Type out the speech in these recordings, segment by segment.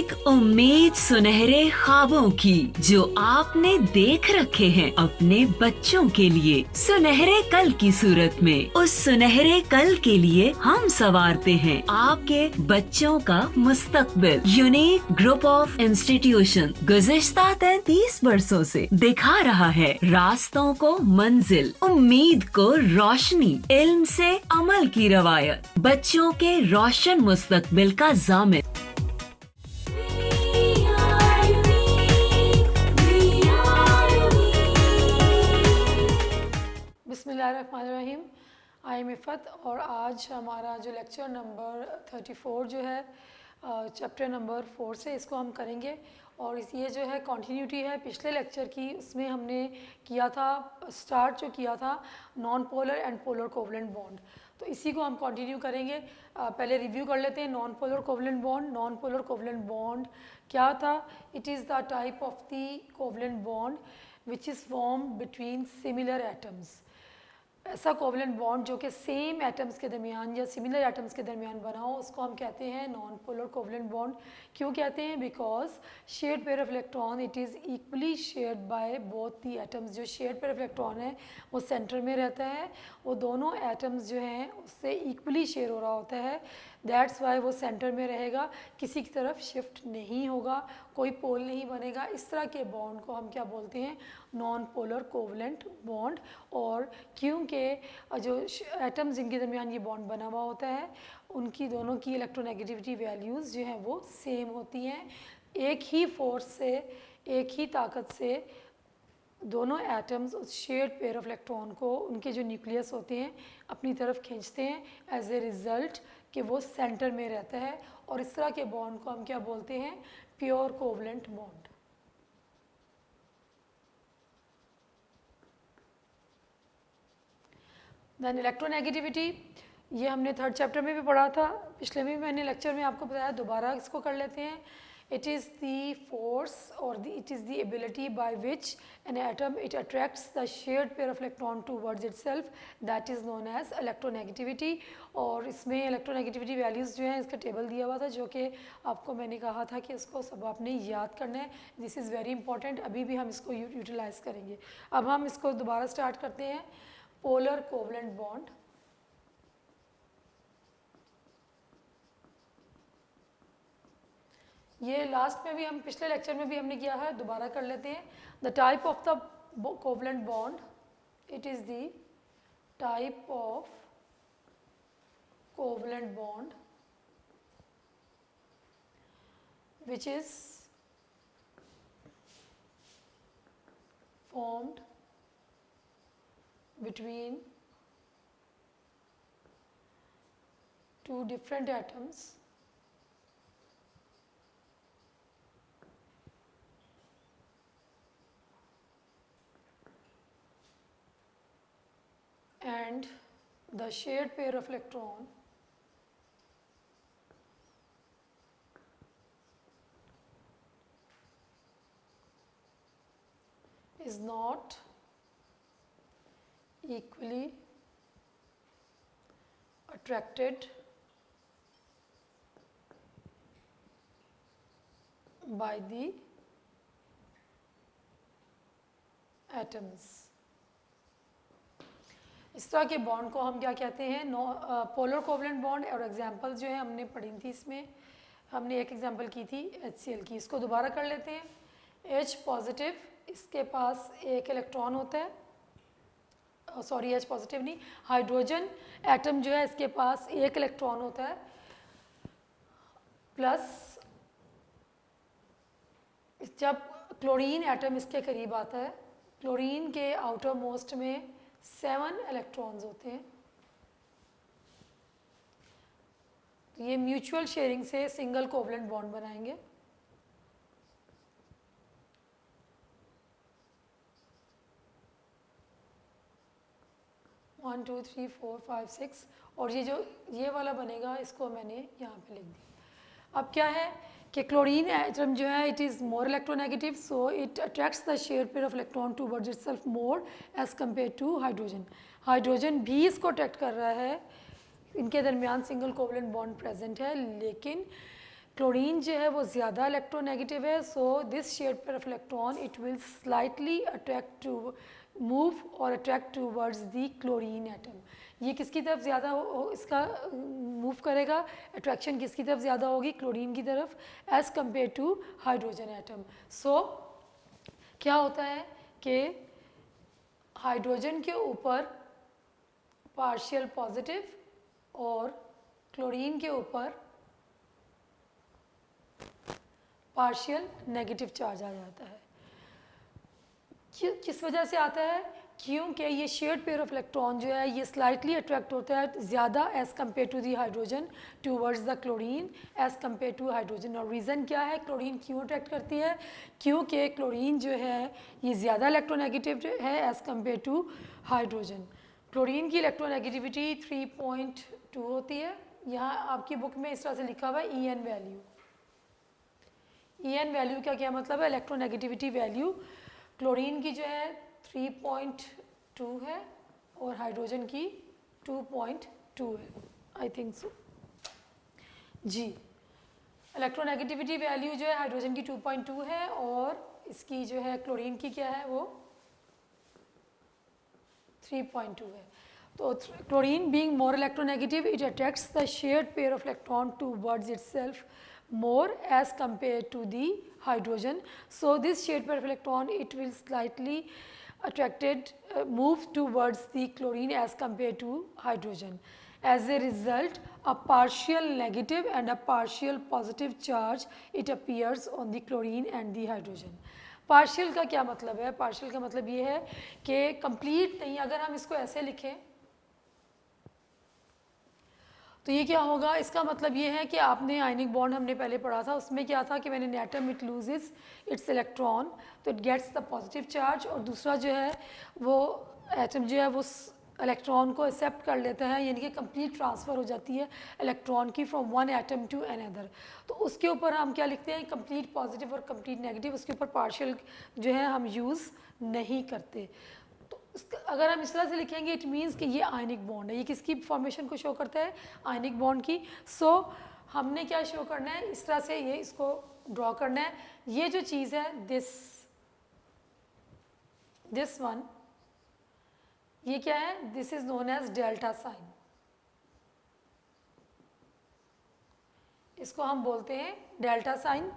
एक उम्मीद सुनहरे ख्वाबों की जो आपने देख रखे हैं अपने बच्चों के लिए, सुनहरे कल की सूरत में। उस सुनहरे कल के लिए हम संवारते हैं आपके बच्चों का मुस्तकबिल। यूनिक ग्रुप ऑफ इंस्टीट्यूशन गुज़िश्ता 33 वर्षों से दिखा रहा है रास्तों को मंजिल, उम्मीद को रोशनी, इल्म से अमल की रवायत, बच्चों के रोशन मुस्तकबिल का जामिन। बिस्मिल्लाहिर्रहमानिर्रहीम। आई एम इफ़त और आज हमारा जो लेक्चर नंबर 34 जो है चैप्टर नंबर 4 से इसको हम करेंगे। और ये जो है कंटिन्यूटी है पिछले लेक्चर की। उसमें हमने किया था स्टार्ट जो किया था non polar and polar covalent bond, तो इसी को हम कंटिन्यू करेंगे। पहले रिव्यू कर लेते हैं non polar covalent bond. Non polar covalent bond क्या था? It is the type of the covalent bond which is form between similar atoms. ऐसा कोवलेंट बॉन्ड जो कि सेम एटम्स के दरमियान या सिमिलर एटम्स के दरमियान बना हो, उसको हम कहते हैं नॉन पोलर कोवलेंट बॉन्ड। क्यों कहते हैं? Because shared pair of electron it is equally shared by both the atoms. जो शेयर्ड पेयर ऑफ इलेक्ट्रॉन है वो सेंटर में रहता है, वो दोनों एटम्स जो हैं उससे इक्वली शेयर हो रहा होता है। दैट्स वाई वो सेंटर में रहेगा, किसी की तरफ शिफ्ट नहीं होगा, कोई पोल नहीं बनेगा। इस तरह के बॉन्ड को हम क्या बोलते हैं? Non polar covalent bond. और क्योंकि जो एटम्स जिनके दरमियान ये बॉन्ड बना हुआ होता है उनकी दोनों की इलेक्ट्रोनेगेटिविटी वैल्यूज़ जो हैं वो सेम होती हैं। एक ही फोर्स से, एक ही ताकत से दोनों एटम्स उस शेयर्ड पेयर ऑफ इलेक्ट्रॉन को, उनके जो न्यूक्लियस होते हैं, अपनी तरफ खींचते हैं एज ए रिज़ल्ट कि वो सेंटर में रहता है। और इस तरह के बॉन्ड को हम क्या बोलते हैं? Pure covalent bond. Then electronegativity, ये हमने थर्ड चैप्टर में भी पढ़ा था, पिछले में भी मैंने लेक्चर में आपको बताया, दोबारा इसको कर लेते हैं। इट इज़ द फोर्स और it is the ability by which an atom it attracts the shared pair of electron towards itself, that is known as electronegativity. और इसमें इलेक्ट्रोनेगेटिविटी वैल्यूज़ जो हैं इसका टेबल दिया हुआ था, जो कि आपको मैंने कहा था कि इसको सब आपने याद करना है। दिस इज़ वेरी इंपॉर्टेंट, अभी भी हम इसको यूटिलाइज़ करेंगे। अब हम इसको दोबारा स्टार्ट करते हैं। पोलर कोवलेंट बॉन्ड, ये लास्ट में भी हम पिछले लेक्चर में भी हमने किया है, दोबारा कर लेते हैं। The type of the covalent bond, it is the type of covalent bond which is formed between two different atoms and the shared pair of electron is not equally attracted by the atoms। इस तरह के bond को हम क्या कहते हैं? Polar covalent bond. और examples जो है हमने पढ़ी थी, इसमें हमने एक एग्जांपल की थी HCl की, इसको दोबारा कर लेते हैं। H पॉजिटिव, इसके पास एक इलेक्ट्रॉन होता है, सॉरी H पॉजिटिव नहीं, हाइड्रोजन एटम जो है इसके पास एक इलेक्ट्रॉन होता है, प्लस जब क्लोरीन एटम इसके करीब आता है, क्लोरीन के आउटर मोस्ट में 7 इलेक्ट्रॉन्स होते हैं। तो ये म्यूचुअल शेयरिंग से सिंगल कोवलेंट बॉन्ड बनाएंगे। One two three four five six, और ये जो ये वाला बनेगा इसको मैंने यहाँ पे लिख दिया। अब क्या है कि क्लोरीन एटम जो है it is more electronegative, so it attracts the shared pair of electron towards itself more as compare to hydrogen. Hydrogen भी इसको अट्रैक्ट कर रहा है, इनके दरमियान सिंगल कोवलेंट बॉन्ड प्रेजेंट है, लेकिन क्लोरीन जो है वो ज़्यादा इलेक्ट्रोनेगेटिव है, so this shared pair of electron it will slightly attract to move और attract towards the chlorine atom. ये किसकी तरफ ज़्यादा इसका मूव करेगा, अट्रैक्शन किसकी तरफ ज़्यादा होगी, क्लोरीन की तरफ, as compare to hydrogen atom. So क्या होता है कि हाइड्रोजन के ऊपर पार्शियल पॉजिटिव और क्लोरीन के ऊपर पार्शियल नेगेटिव चार्ज आ जाता है। किस वजह से आता है, क्योंकि ये शेयर्ड पेयर ऑफ इलेक्ट्रॉन जो है ये स्लाइटली अट्रैक्ट होता है ज़्यादा as compare to the hydrogen towards the chlorine as compare to hydrogen. और रीज़न क्या है, क्लोरीन क्यों अट्रैक्ट करती है, क्योंकि क्लोरीन जो है ये ज़्यादा इलेक्ट्रोनेगेटिव है as compare to hydrogen. Chlorine की इलेक्ट्रोनेगेटिविटी 3.2 होती है। यहाँ आपकी बुक में इस तरह से लिखा हुआ है EN वैल्यू। EN वैल्यू का क्या मतलब है, इलेक्ट्रोनेगेटिविटी वैल्यू। क्लोरीन की जो है 3.2 है और हाइड्रोजन की 2.2 है, आई थिंक सो जी। इलेक्ट्रोनेगेटिविटी वैल्यू जो है हाइड्रोजन की 2.2 है और इसकी जो है क्लोरीन की क्या है वो 3.2 है। तो chlorine being more electronegative it attracts the shared pair of electron towards itself more as compared to the hydrogen. So this shared pair of electron it will slightly attracted move towards the chlorine as compared to hydrogen. As a result, a partial negative and a partial positive charge it appears on the chlorine and the hydrogen. Partial का क्या मतलब है, partial का मतलब ये है कि complete नहीं। अगर हम इसको ऐसे लिखें तो ये क्या होगा, इसका मतलब ये है कि आपने आयनिक बॉन्ड हमने पहले पढ़ा था, उसमें क्या था कि मैंने an atom it loses its electron तो it gets the positive charge, और दूसरा जो है वो एटम जो है वो इलेक्ट्रॉन को एक्सेप्ट कर लेता है, यानी कि कंप्लीट ट्रांसफ़र हो जाती है इलेक्ट्रॉन की from one atom to another. तो उसके ऊपर हम क्या लिखते हैं, कंप्लीट पॉजिटिव और कंप्लीट नेगेटिव, उसके ऊपर पार्शियल जो है हम यूज़ नहीं करते। अगर हम इस तरह से लिखेंगे इट मीन्स कि ये आयनिक बॉन्ड है, ये किसकी फॉर्मेशन को शो करता है, आयनिक बॉन्ड की। सो हमने क्या शो करना है, इस तरह से ये इसको ड्रॉ करना है। ये जो चीज़ है दिस वन, ये क्या है, this is known as delta sign. इसको हम बोलते हैं डेल्टा साइन।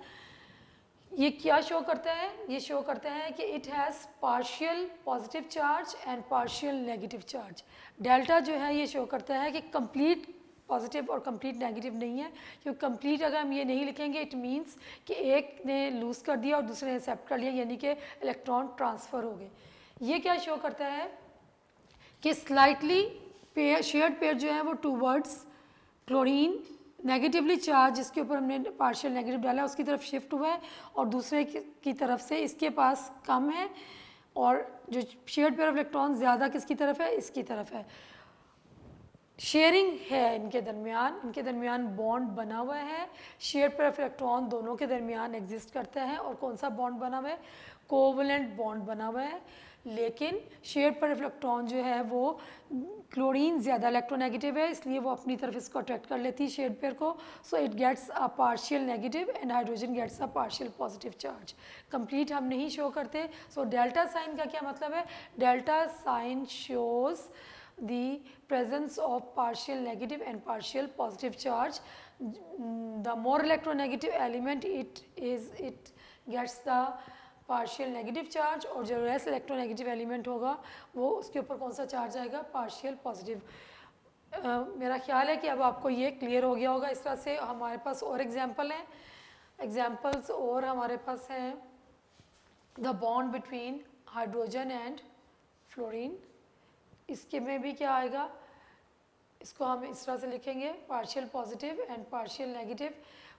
ये क्या शो करता है, ये शो करता है कि it has partial positive charge and partial negative charge. Delta जो है ये शो करता है कि कंप्लीट पॉजिटिव और कंप्लीट नेगेटिव नहीं है, क्योंकि कंप्लीट अगर हम ये नहीं लिखेंगे इट मींस कि एक ने लूज़ कर दिया और दूसरे ने एक्सेप्ट कर लिया, यानी कि इलेक्ट्रॉन ट्रांसफ़र हो गए। ये क्या शो करता है कि स्लाइटली शेयर्ड पेयर जो है वो टूवर्ड्स क्लोरीन नेगेटिवली चार्ज, जिसके ऊपर हमने पार्शियल नेगेटिव डाला उसकी तरफ शिफ्ट हुआ है, और दूसरे की तरफ से इसके पास कम है, और जो शेयर्ड पेयर ऑफ इलेक्ट्रॉन ज़्यादा किसकी तरफ है, इसकी तरफ है। शेयरिंग है इनके दरमियान बॉन्ड बना हुआ है। शेयर पेयर ऑफ इलेक्ट्रॉन दोनों के दरमियान एग्जिस्ट करता है, और कौन सा बॉन्ड बना हुआ है, कोवलेंट बॉन्ड बना हुआ है। लेकिन शेयर पेयर ऑफ इलेक्ट्रॉन जो है वो क्लोरीन ज़्यादा इलेक्ट्रोनेगेटिव है, इसलिए वो अपनी तरफ इसको अट्रैक्ट कर लेती है शेयर पेयर को। So it gets a partial negative and hydrogen gets a partial positive charge. Complete हम नहीं शो करते। सो डेल्टा साइन का क्या मतलब है, delta sign shows the presence of partial negative and partial positive charge. The more electronegative element it gets the partial negative charge, और जो less electronegative element होगा वो उसके ऊपर कौन सा चार्ज आएगा, partial positive। मेरा ख्याल है कि अब आपको ये क्लियर हो गया होगा। इस तरह से हमारे पास और एग्जाम्पल हैं, एग्जाम्पल्स और हमारे पास हैं the bond between hydrogen and fluorine. इसके में भी क्या आएगा, इसको हम इस तरह से लिखेंगे, partial positive and partial negative.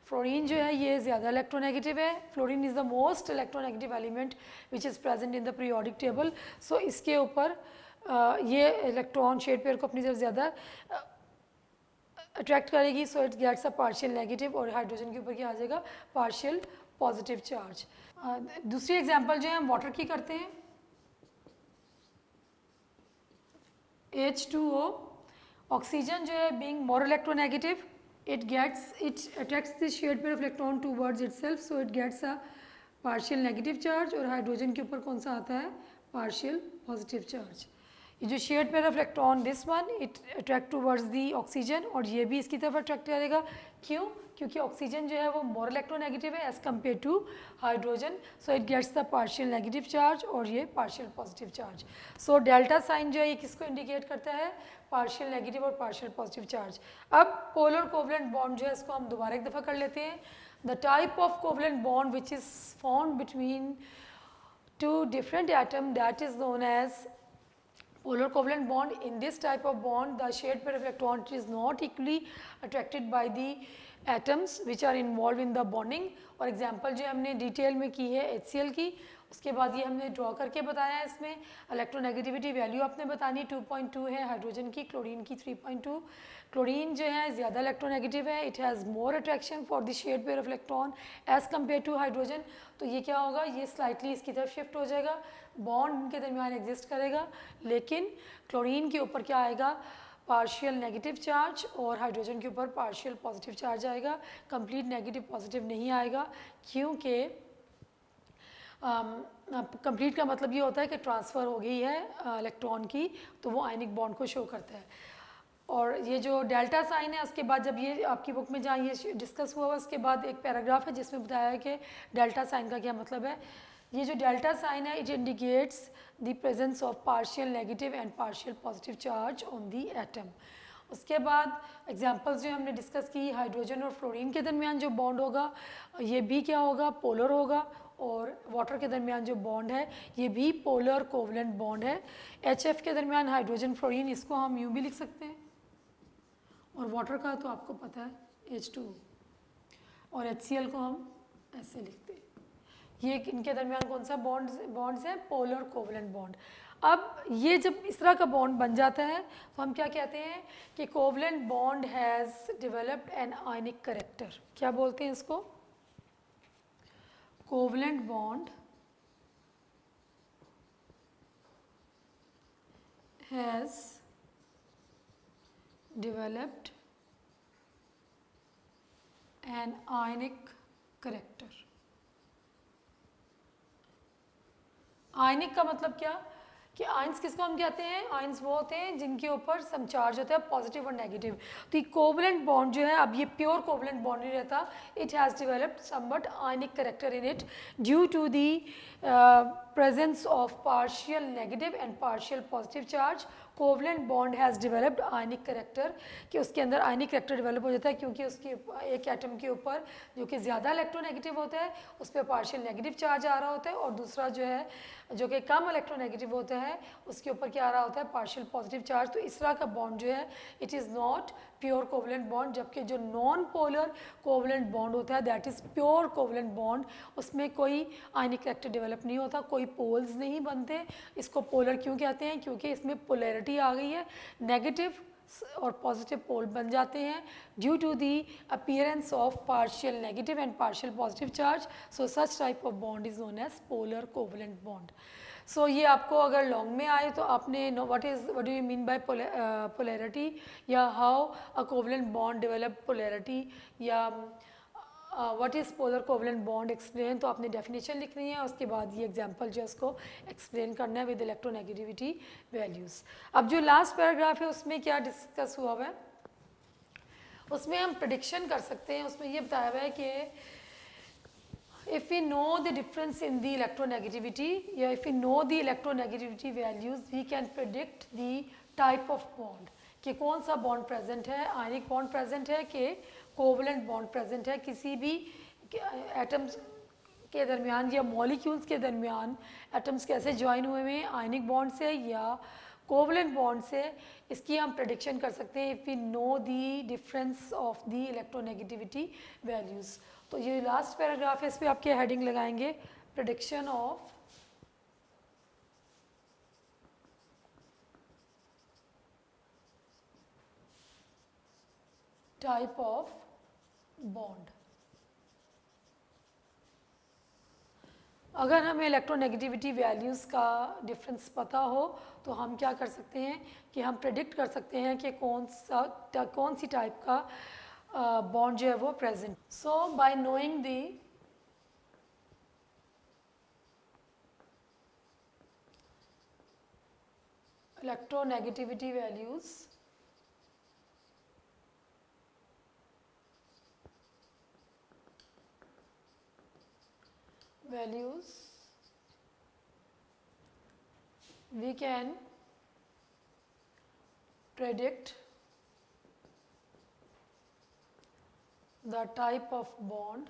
Fluorine जो है ये ज़्यादा इलेक्ट्रोनेगेटिव है। Fluorine is the most electronegative element which is present in the periodic table. So इसके ऊपर ये इलेक्ट्रॉन शेड पेयर को अपनी तरफ ज़्यादा अट्रैक्ट करेगी, so it gets a partial negative, और हाइड्रोजन के ऊपर क्या आ जाएगा, पार्शियल पॉजिटिव चार्ज। दूसरी एग्जाम्पल जो है हम वाटर की करते हैं। H2O, ऑक्सीजन जो है being more electronegative it attracts the shared pair of electron towards itself, so it gets a partial negative charge. और हाइड्रोजन के ऊपर कौन सा आता है, partial positive charge. ये जो shared pair of electron this one it attract towards the oxygen, और ये भी इसकी तरफ अट्रैक्ट करेगा. क्यों? क्योंकि ऑक्सीजन जो है वो मोर इलेक्ट्रोनेगेटिव है as compare to hydrogen, so it gets the partial negative charge और ये partial positive charge. So delta sign जो है ये किसको इंडिकेट करता है, पार्शियल नेगेटिव और पार्शियल पॉजिटिव चार्ज. अब पोलर कोवलेंट बॉन्ड जो है इसको हम दोबारा एक दफ़ा कर लेते हैं. The type of covalent bond which is found between two different atom that is known as polar covalent bond. In this type of bond the shared pair of electron is not equally attracted by the atoms which are involved in the bonding. और example जो हमने detail में की है HCl की, उसके बाद ये हमने ड्रॉ करके बताया है. इसमें इलेक्ट्रोनेगेटिविटी वैल्यू आपने बतानी 2.2 है हाइड्रोजन की, क्लोरीन की 3.2. क्लोरीन जो है ज़्यादा इलेक्ट्रोनेगेटिव है, it has more attraction for the shared pair of electron as compare to hydrogen. तो ये क्या होगा, ये स्लाइटली इसकी तरफ शिफ्ट हो जाएगा, बॉन्ड इनके दरमियान एग्जिस्ट करेगा, लेकिन क्लोरीन के ऊपर क्या आएगा, पार्शियल नेगेटिव चार्ज, और हाइड्रोजन के ऊपर पार्शियल पॉजिटिव चार्ज आएगा. कंप्लीट नेगेटिव पॉजिटिव नहीं आएगा, क्योंकि कंप्लीट का मतलब ये होता है कि ट्रांसफ़र हो गई है इलेक्ट्रॉन की, तो वो आयनिक बॉन्ड को शो करता है. और ये जो डेल्टा साइन है उसके बाद जब ये आपकी बुक में जहाँ ये डिस्कस हुआ हुआ उसके बाद एक पैराग्राफ है जिसमें बताया है कि डेल्टा साइन का क्या मतलब है. ये जो डेल्टा साइन है it indicates the presence of partial negative and partial positive charge on the atom. उसके बाद एग्जांपल्स जो हमने डिस्कस की, हाइड्रोजन और फ्लोरीन के दरमियान जो बॉन्ड होगा ये भी क्या होगा, पोलर होगा, और वाटर के दरमियान जो बॉन्ड है ये भी पोलर कोवलेंट बॉन्ड है. HF के दरमियान हाइड्रोजन फ्लोरीन, इसको हम यूँ भी लिख सकते हैं, और वाटर का तो आपको पता है H2, और HCl को हम ऐसे लिखते हैं. ये इनके दरमियान कौन सा बॉन्ड्स हैं, पोलर कोवलेंट बॉन्ड. अब ये जब इस तरह का बॉन्ड बन जाता है तो हम क्या कहते हैं कि covalent bond has developed an ionic character. क्या बोलते हैं इसको, covalent bond has developed an ionic character. आयनिक का मतलब क्या, कि आयंस किसको हम कहते हैं, आयंस वो होते हैं जिनके ऊपर सम चार्ज होता है पॉजिटिव और नेगेटिव. तो ये कोवलेंट बॉन्ड जो है, अब ये प्योर कोवलेंट बॉन्ड नहीं रहता, it has developed somewhat ionic character in it due to the presence of partial negative and partial positive charge. Covalent bond has developed ionic character, कि उसके अंदर आयनिक करेक्टर डेवलप हो जाता है क्योंकि उसके एक एटम के ऊपर जो कि ज़्यादा इलेक्ट्रोनेगेटिव होता है उस पर पार्शियल नेगेटिव चार्ज आ रहा होता है, और दूसरा जो है जो कि कम इलेक्ट्रोनेगेटिव होता है उसके ऊपर क्या आ रहा होता है, पार्शियल पॉजिटिव चार्ज. तो इस तरह का बॉन्ड जो है it is not pure covalent bond. जबकि जो नॉन पोलर कोवलेंट बॉन्ड होता है that is pure covalent bond, उसमें कोई आयनिक करेक्टर डेवलप नहीं होता, कोई पोल्स नहीं बनते. इसको पोलर क्यों कहते हैं, क्योंकि इसमें पोलैरिटी आ गई है, नेगेटिव और पॉजिटिव पोल बन जाते हैं due to the appearance of partial negative and partial positive charge. So such type of bond is known as polar covalent bond. So ये आपको अगर लॉन्ग में आए तो आपने what do you mean by polarity, या how a covalent bond develop polarity, या what is polar covalent bond explain, तो आपने डेफिनेशन लिखनी है. उसके बाद ये एग्जांपल जो है उसको एक्सप्लेन करना है विद इलेक्ट्रोनेगेटिविटी वैल्यूज़. अब जो लास्ट पैराग्राफ है उसमें क्या डिस्कस हुआ हुआ है, उसमें हम प्रेडिक्शन कर सकते हैं. उसमें ये बताया हुआ है कि if we know the difference in the electronegativity, या if we know the electronegativity values, we can predict the type of bond, कि कौन सा बॉन्ड प्रेजेंट है, आयनिक बॉन्ड प्रेजेंट है कि कोवलेंट बॉन्ड प्रेजेंट है किसी भी एटम्स के दरमियान या मॉलिक्यूल्स के दरमियान. एटम्स कैसे ज्वाइन हुए हैं, आयनिक बॉन्ड से या कोवलेंट बॉन्ड से, इसकी हम प्रेडिक्शन कर सकते हैं if we know the difference of the electronegativity values. तो ये लास्ट पैराग्राफ है, इस पर आपके हेडिंग लगाएंगे prediction of type of bond. अगर हमें इलेक्ट्रोनेगेटिविटी वैल्यूज़ का डिफरेंस पता हो तो हम क्या कर सकते हैं कि हम प्रेडिक्ट कर सकते हैं कि कौन सी टाइप का बॉन्ड जो है वो present. So bye knowing the electronegativity values we can predict the type of bond,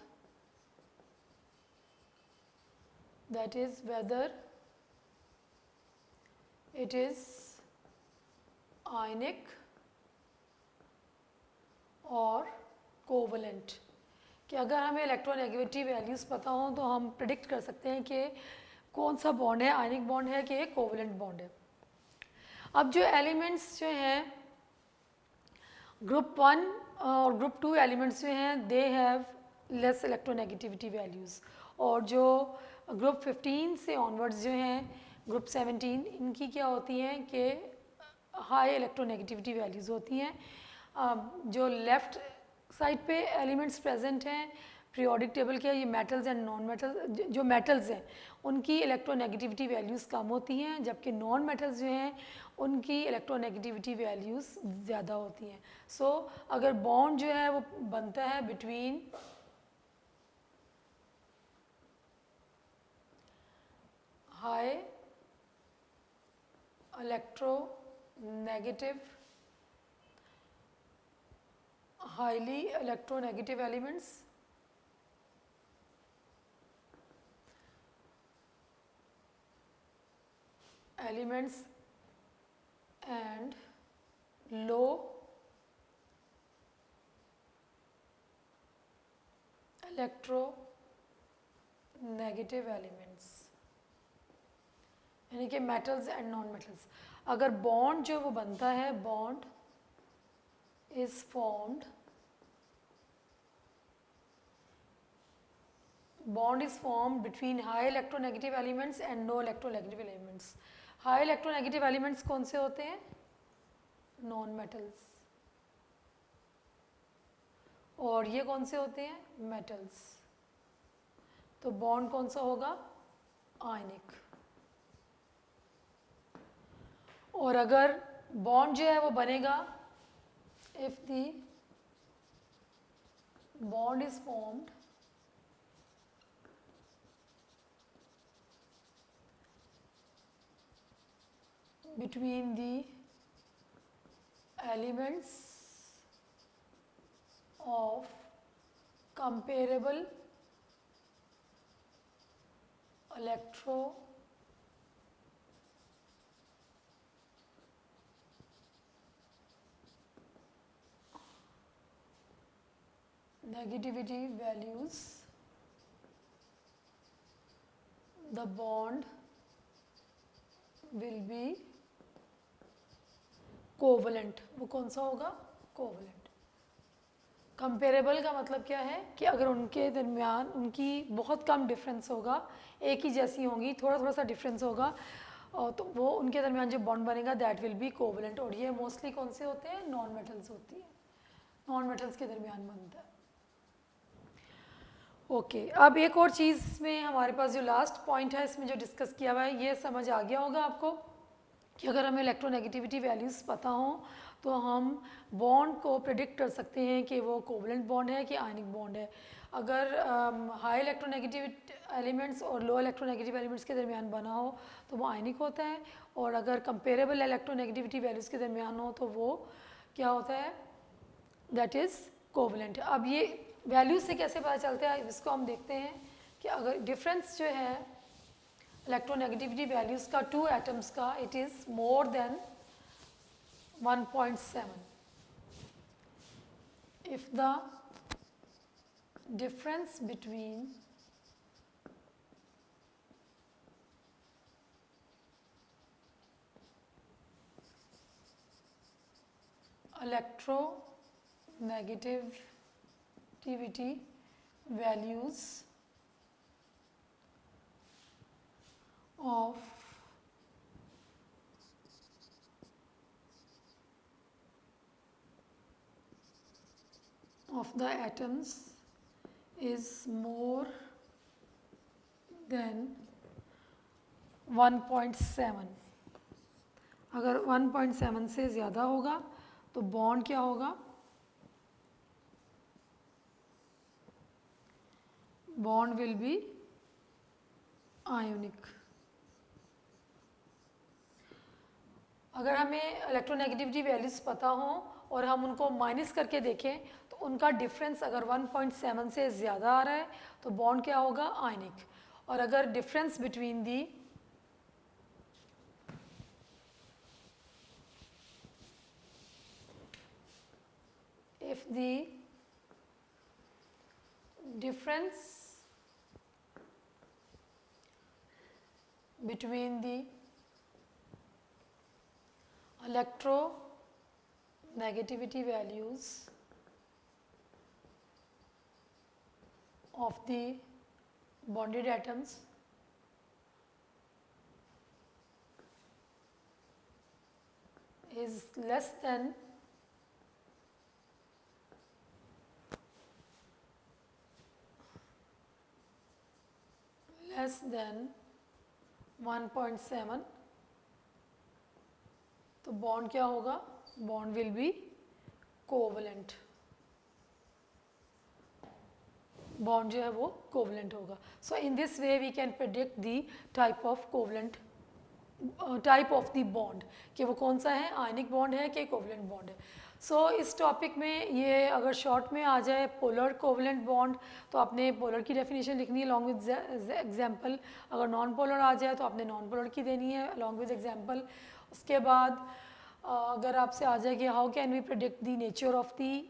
that is whether it is ionic और कोवलेंट। कि अगर हमें इलेक्ट्रोनेगेटिविटी वैल्यूज़ पता हो तो हम प्रिडिक्ट कर सकते हैं कि कौन सा बॉन्ड है, आयनिक बॉन्ड है कि कोवलेंट बॉन्ड है। अब जो एलिमेंट्स जो हैं ग्रुप 1 और ग्रुप 2 एलिमेंट्स जो हैं they have less electronegativity values, और जो ग्रुप 15 से ऑनवर्ड्स जो हैं ग्रुप 17 इनकी क्या होती हैं कि हाई इलेक्ट्रोनेगेटिविटी वैल्यूज़ होती हैं। जो लेफ़्ट साइड पे एलिमेंट्स प्रेजेंट हैं पीरियोडिक टेबल के, ये मेटल्स एंड नॉन मेटल्स, जो मेटल्स हैं उनकी इलेक्ट्रोनेगेटिविटी वैल्यूज़ कम होती हैं, जबकि नॉन मेटल्स जो हैं उनकी इलेक्ट्रोनेगेटिविटी वैल्यूज़ ज़्यादा होती हैं। सो अगर बॉन्ड जो है वो बनता है between high electronegative highly electronegative elements and low electronegative elements, यानी कि मेटल्स एंड नॉन मेटल्स। अगर बॉन्ड जो वो बनता है, bond is formed between high electronegative elements and no electronegative elements. high electronegative elements कौन से होते हैं? Non metals. और ये कौन से होते हैं? मेटल्स। तो बॉन्ड कौन सा होगा? आयनिक। और अगर बॉन्ड जो है वो बनेगा if the bond is formed between the elements of comparable negativity values, the bond will be covalent. वो कौन सा होगा? कोवलेंट। कंपेरेबल का मतलब क्या है कि अगर उनके दरमियान उनकी बहुत कम डिफरेंस होगा, एक ही जैसी होंगी, थोड़ा थोड़ा सा डिफरेंस होगा, और तो वो उनके दरमियान जो बॉन्ड बनेगा दैट विल बी कोवलेंट। और ये मोस्टली कौन से होते हैं? नॉन मेटल्स होती है, नॉन मेटल्स के दरमियान बनता है। ओके अब एक और चीज़ में हमारे पास जो लास्ट पॉइंट है इसमें जो डिस्कस किया हुआ है, ये समझ आ गया होगा आपको कि अगर हमें इलेक्ट्रोनेगेटिविटी वैल्यूज़ पता हों तो हम बॉन्ड को प्रिडिक्ट कर सकते हैं कि वो कोवलेंट बॉन्ड है कि आयनिक बॉन्ड है। अगर हाई इलेक्ट्रोनेगेटिव एलिमेंट्स और लो इलेक्ट्रोनेगेटिव एलिमेंट्स के दरमियान बना हो तो वो आयनिक होता है, और अगर कंपेरेबल इलेक्ट्रोनेगेटिविटी वैल्यूज़ के दरमियान हो तो वो क्या होता है? That is covalent. अब ये वैल्यूज से कैसे पता चलता है इसको हम देखते हैं कि अगर डिफरेंस जो है इलेक्ट्रोनेगेटिविटी वैल्यूज़ का टू एटम्स का, it is more than 1.7, if the difference between electronegativity values of of the atoms is more than 1.7. अगर 1.7 से ज़्यादा होगा तो बॉन्ड क्या होगा? Bond will B ionic. अगर हमें इलेक्ट्रोनेगेटिविटी वैल्यूज़ पता हो और हम उनको माइनस करके देखें तो उनका डिफरेंस अगर 1.7 से ज़्यादा आ रहा है तो बॉन्ड क्या होगा? आयनिक। और अगर difference between the if the difference between the electronegativity values of the bonded atoms is less than 1.7 तो बॉन्ड क्या होगा? Bond will be covalent. Bond जो है वो कोवलेंट होगा। So in this way we can predict the type of covalent type of the bond कि वो कौन सा है, आयनिक बॉन्ड है कि कोवलेंट बॉन्ड है। सो इस टॉपिक में ये अगर शॉर्ट में आ जाए पोलर कोवलेंट बॉन्ड तो आपने पोलर की डेफिनेशन लिखनी है अलॉन्ग विद एग्जांपल। अगर नॉन पोलर आ जाए तो आपने नॉन पोलर की देनी है अलॉन्ग विद एग्जांपल। उसके बाद अगर आपसे आ जाए कि how can we predict the nature of the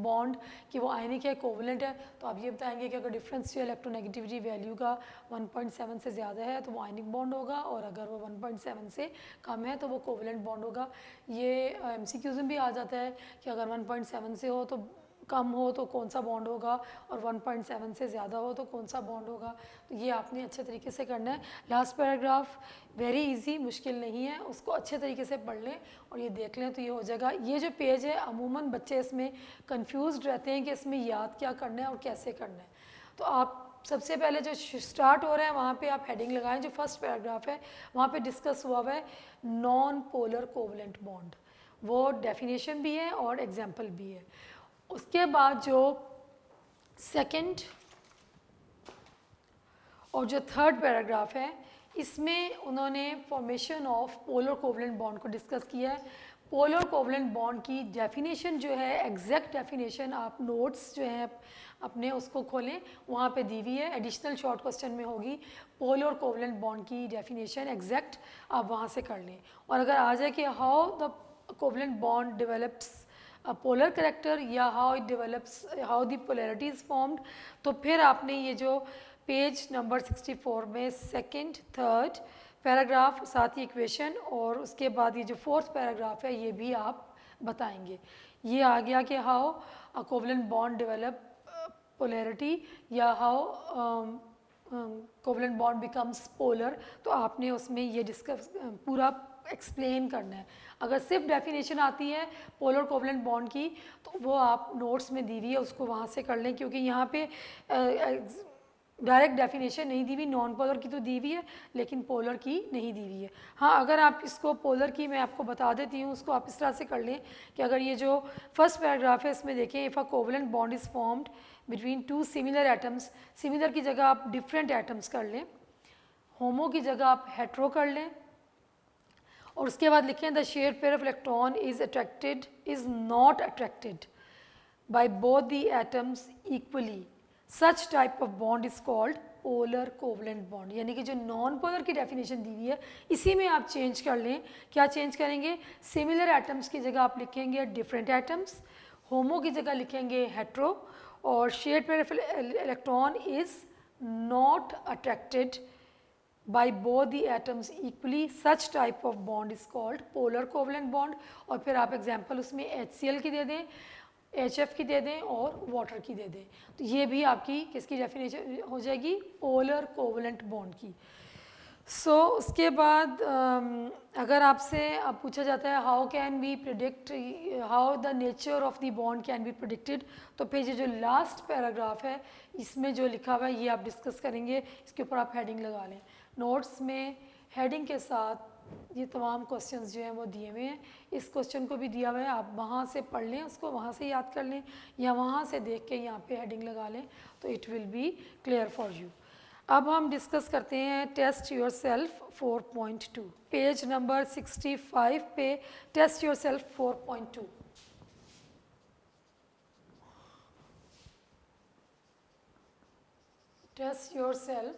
bond कि वो आयनिक है कोवलेंट है, तो आप ये बताएंगे कि अगर डिफरेंस जो इलेक्ट्रोनेगेटिविटी वैल्यू का 1.7 से ज़्यादा है तो वो आयनिक बॉन्ड होगा और अगर वो 1.7 से कम है तो वो कोवलेंट बॉन्ड होगा। ये MCQs में भी आ जाता है कि अगर 1.7 से हो तो कम हो तो कौन सा बॉन्ड होगा और 1.7 से ज़्यादा हो तो कौन सा बॉन्ड होगा। तो ये आपने अच्छे तरीके से करना है। लास्ट पैराग्राफ वेरी इजी, मुश्किल नहीं है, उसको अच्छे तरीके से पढ़ लें और ये देख लें तो ये हो जाएगा। ये जो पेज है अमूमन बच्चे इसमें कंफ्यूज्ड रहते हैं कि इसमें याद क्या करना है और कैसे करना है। तो आप सबसे पहले जो स्टार्ट हो रहा है वहाँ पे आप हेडिंग लगाएं, जो फर्स्ट पैराग्राफ है वहाँ पे डिस्कस हुआ हुआ है नॉन पोलर कोवलेंट बॉन्ड, वो डेफिनेशन भी है और एग्जाम्पल भी है। उसके बाद जो सेकंड और जो थर्ड पैराग्राफ है इसमें उन्होंने formation of polar covalent bond को डिस्कस किया है। पोलर कोवलेंट बॉन्ड की डेफिनेशन जो है एग्जैक्ट डेफिनेशन आप नोट्स जो है अपने उसको खोलें, वहाँ पे दी हुई है, एडिशनल शॉर्ट क्वेश्चन में होगी पोलर कोवलेंट बॉन्ड की डेफिनेशन एग्जैक्ट, आप वहाँ से कर लें। और अगर आ जाए कि how the covalent bond develops a polar character या how it develops, how the polarity is formed, तो फिर आपने ये जो पेज नंबर 64 में सेकंड थर्ड पैराग्राफ साथ ही इक्वेशन और उसके बाद ये जो फोर्थ पैराग्राफ है ये भी आप बताएंगे। ये आ गया कि how a covalent bond develop polarity या how covalent bond becomes polar, तो आपने उसमें ये डिस्कस पूरा एक्सप्लेन करना है। अगर सिर्फ डेफिनेशन आती है पोलर कोवलेंट बॉन्ड की तो वो आप नोट्स में दी हुई है, उसको वहाँ से कर लें, क्योंकि यहाँ पे डायरेक्ट डेफिनेशन नहीं दी हुई, नॉन पोलर की तो दी हुई है लेकिन पोलर की नहीं दी हुई है। हाँ, अगर आप इसको पोलर की मैं आपको बता देती हूँ, उसको आप इस तरह से कर लें कि अगर ये जो फर्स्ट पैराग्राफ है इसमें देखें, if a covalent bond is formed between two similar atoms, similar की जगह आप डिफरेंट एटम्स कर लें, होमो की जगह आप हेट्रो कर लें, और उसके बाद लिखें the shared pair of electron is not attracted by both the atoms equally, such type of bond is called polar covalent bond. यानी कि जो नॉन पोलर की डेफिनेशन दी हुई है इसी में आप चेंज कर लें। क्या चेंज करेंगे? सिमिलर एटम्स की जगह आप लिखेंगे डिफरेंट एटम्स, होमो की जगह लिखेंगे हेट्रो, और shared pair of electron is not attracted by both the atoms equally, such type of bond is called polar covalent bond। और फिर आप एग्जांपल उसमें HCl की दे दें, HF की दे दें और वाटर की दे दें, तो ये भी आपकी किसकी डेफिनेशन हो जाएगी? पोलर कोवलेंट बॉन्ड की। उसके बाद अगर आपसे अब पूछा जाता है how can we predict, how the nature of the bond can be predicted, तो फिर ये जो लास्ट पैराग्राफ है इसमें जो लिखा हुआ है ये आप डिस्कस करेंगे, इसके ऊपर आप हेडिंग लगा लें। नोट्स में हेडिंग के साथ ये तमाम क्वेश्चंस जो हैं वो दिए हुए हैं। इस क्वेश्चन को भी दिया हुआ है, आप वहाँ से पढ़ लें, उसको वहाँ से याद कर लें या वहाँ से देख के यहाँ पे हेडिंग लगा लें, तो it will be clear for you. अब हम डिस्कस करते हैं test yourself 4.2, page number 65 पे test yourself 4.2। Test yourself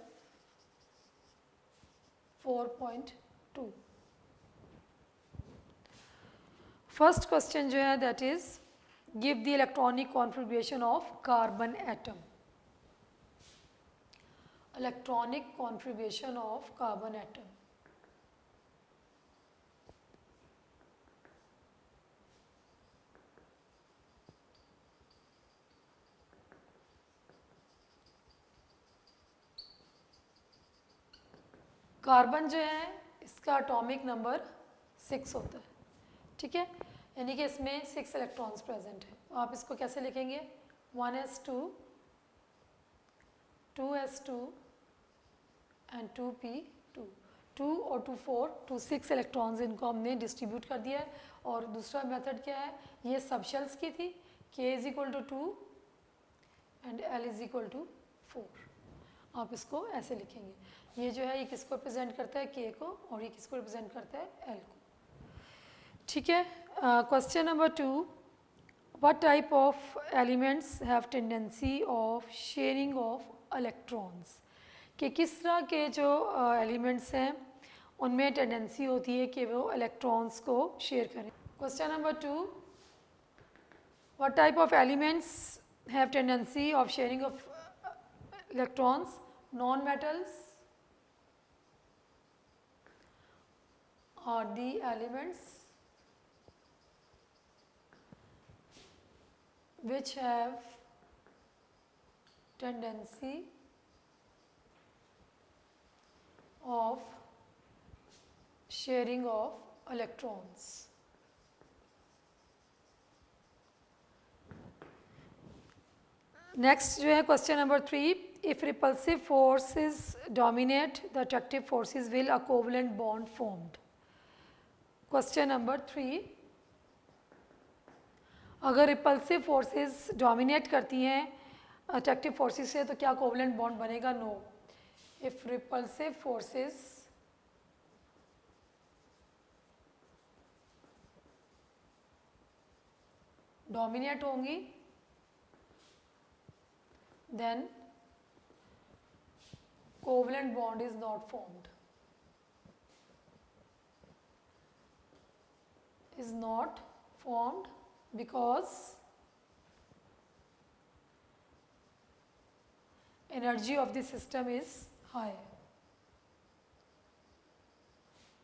4.2। First question जो है that is give the electronic configuration of carbon atom. Electronic configuration of carbon atom. Carbon जो है इसका एटॉमिक नंबर 6 होता है, ठीक है, यानी कि इसमें 6 इलेक्ट्रॉन्स प्रेजेंट हैं। तो आप इसको कैसे लिखेंगे, 1s2 2s2 एंड 2p2, 2 और 2 4, 2 6 इलेक्ट्रॉन्स इनको हमने डिस्ट्रीब्यूट कर दिया है। और दूसरा मेथड क्या है, ये सब शेल्स की थी, k is equal to 2 and l is equal to 4। आप इसको ऐसे लिखेंगे, ये जो है ये किसको रिप्रेजेंट करता है, k को, और ये किसको रिप्रेजेंट करता है, l को, ठीक है। Question number 2, what type of elements have tendency of sharing of electrons, कि किस तरह के जो एलिमेंट्स हैं उनमें टेंडेंसी होती है कि वो इलेक्ट्रॉन्स को शेयर करें। Question number 2, what type of elements have tendency of sharing of electrons, non metals are the elements which have tendency of sharing of electrons. Next जो है question number 3, if repulsive forces dominate the attractive forces will a covalent bond formed। Question number 3, अगर repulsive forces dominate करती हैं attractive forces से तो क्या covalent bond बनेगा, no. If repulsive forces dominate होंगी then covalent bond is not formed, is not formed because energy of the system is high,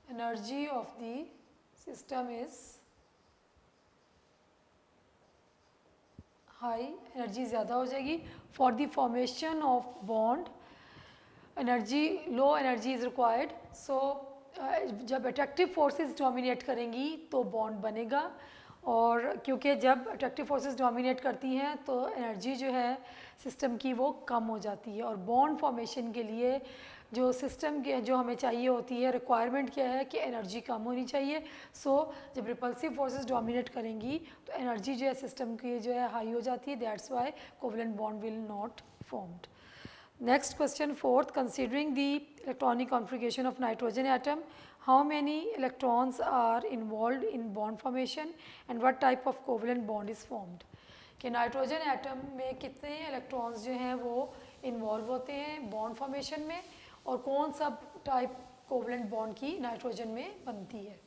energy of the system is high, energy ज़्यादा हो जाएगी। For the formation of bond energy, low energy is required. So जब attractive forces dominate करेंगी तो bond बनेगा, और क्योंकि जब अट्रैक्टिव फोर्सेस डोमिनेट करती हैं तो एनर्जी जो है सिस्टम की वो कम हो जाती है। और बॉन्ड फॉर्मेशन के लिए जो सिस्टम के जो हमें चाहिए होती है, रिक्वायरमेंट क्या है कि एनर्जी कम होनी चाहिए। सो जब रिपल्सिव फोर्सेस डोमिनेट करेंगी तो एनर्जी जो है सिस्टम की जो है हाई हो जाती है, that's why covalent bond will not formed. Next question 4, considering the electronic configuration of nitrogen atom, how many electrons are involve in bond formation and what type of covalent bond is formed, कि nitrogen atom में कितने electrons जो हैं वो involve होते हैं bond formation में, और कौन सा टाइप कोवलेंट बॉन्ड की नाइट्रोजन में बनती है।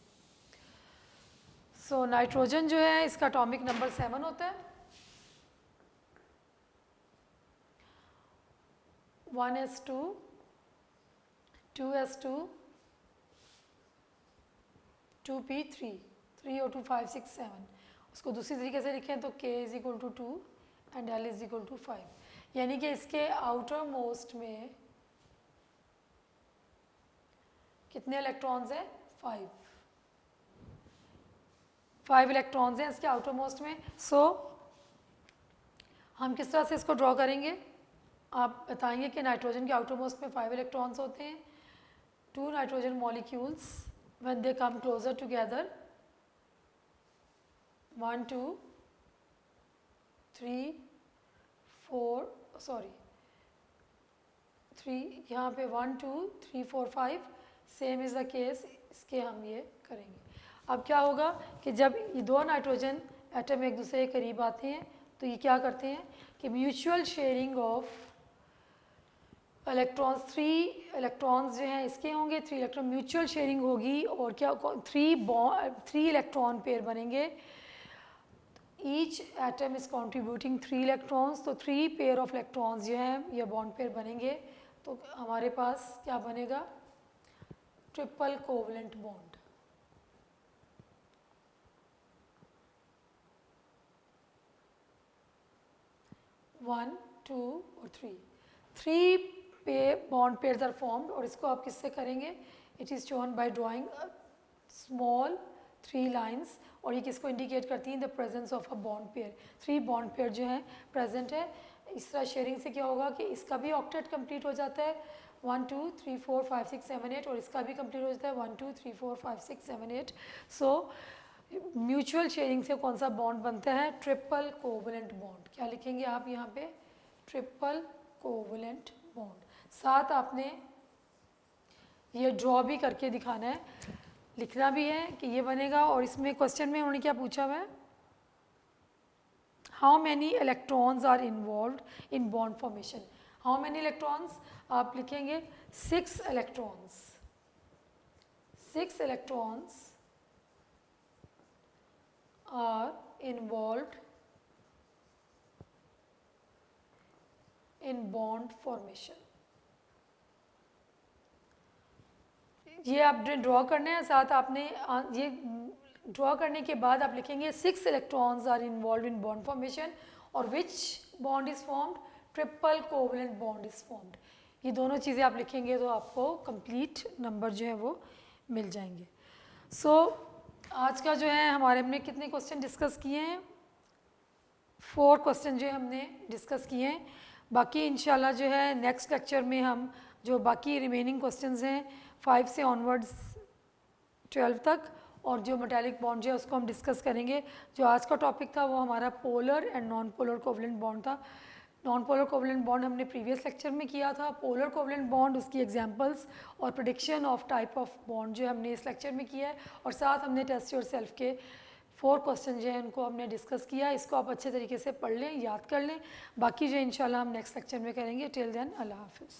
सो नाइट्रोजन जो है इसका एटॉमिक नंबर 7 होता है, 1s2 2s2 2p3, 3 और 2 5 6 7। उसको दूसरी तरीके से लिखें तो k is equal to 2 and l is equal to 5, यानी कि इसके आउटर मोस्ट में कितने इलेक्ट्रॉन्स हैं? 5 इलेक्ट्रॉन्स हैं इसके आउटर मोस्ट में। सो हम किस तरह से इसको ड्रॉ करेंगे? आप बताएंगे कि नाइट्रोजन के आउटर मोस्ट में 5 इलेक्ट्रॉन्स होते हैं। 2 nitrogen molecules when they come closer together 1 2 3 4 sorry 3 यहाँ पे 1 2 3 4 5 सेम इज़ द केस इसके हम ये करेंगे। अब क्या होगा कि जब ये 2 नाइट्रोजन एटम एक दूसरे के करीब आते हैं तो ये क्या करते हैं कि mutual sharing of electrons 3 electrons जो हैं इसके होंगे, 3 इलेक्ट्रॉन म्यूचुअल शेयरिंग होगी और क्या 3 इलेक्ट्रॉन पेयर बनेंगे। Each atom is contributing 3 electrons, तो 3 पेयर ऑफ इलेक्ट्रॉन्स जो हैं ये बॉन्ड पेयर बनेंगे। तो हमारे पास क्या बनेगा? Triple covalent bond. One two और three bond pairs are formed और इसको आप किससे करेंगे? It is shown by drawing small 3 lines और ये किसको इंडिकेट करती हैं? The presence of a bond pair. 3 bond pair जो हैं प्रेजेंट है। इस तरह शेयरिंग से क्या होगा कि इसका भी ऑक्टेट कंप्लीट हो जाता है 1 2 3 4 5 6 7 8 और इसका भी कंप्लीट हो जाता है 1 2 3 4 5 6 7 8। सो म्यूचुअल शेयरिंग से कौन सा बॉन्ड बनता है? Triple covalent bond. क्या लिखेंगे आप यहाँ पे? Triple covalent bond. साथ आपने ये ड्रॉ भी करके दिखाना है, लिखना भी है कि ये बनेगा। और इसमें क्वेश्चन में उन्होंने क्या पूछा हुआ है? How many electrons are involved in bond formation. How many electrons आप लिखेंगे 6 electrons. 6 electrons are involved in bond formation। ये आपने ड्रॉ करना है। साथ आपने ये ड्रॉ करने के बाद आप लिखेंगे 6 electrons are involve in bond formation और which bond is formed? Triple covalent bond is formed. ये दोनों चीज़ें आप लिखेंगे तो आपको कंप्लीट नंबर जो है वो मिल जाएंगे। सो आज का जो है हमारे हमने कितने क्वेश्चन डिस्कस किए हैं? 4 क्वेश्चन जो है हमने डिस्कस किए हैं। बाकी इंशाल्लाह जो है नेक्स्ट लेक्चर में हम जो बाकी रिमेनिंग क्वेश्चंस हैं 5 से ऑनवर्ड्स 12 तक और जो मेटालिक बॉन्ड जो है उसको हम डिस्कस करेंगे। जो आज का टॉपिक था वो हमारा polar and non polar covalent bond था। नॉन पोलर कोवलेंट बॉन्ड हमने प्रीवियस लेक्चर में किया था। पोलर कोवलेंट बॉन्ड उसकी एग्जांपल्स और prediction of type of bond जो हमने इस लेक्चर में किया है और साथ हमने टेस्ट योरसेल्फ के 4 क्वेश्चन जो हैं उनको हमने डिस्कस किया। इसको आप अच्छे तरीके से पढ़ लें, याद कर लें। बाकी जो इंशाल्लाह हम नेक्स्ट लेक्चर में करेंगे। टिल देन अल्लाह हाफिज़।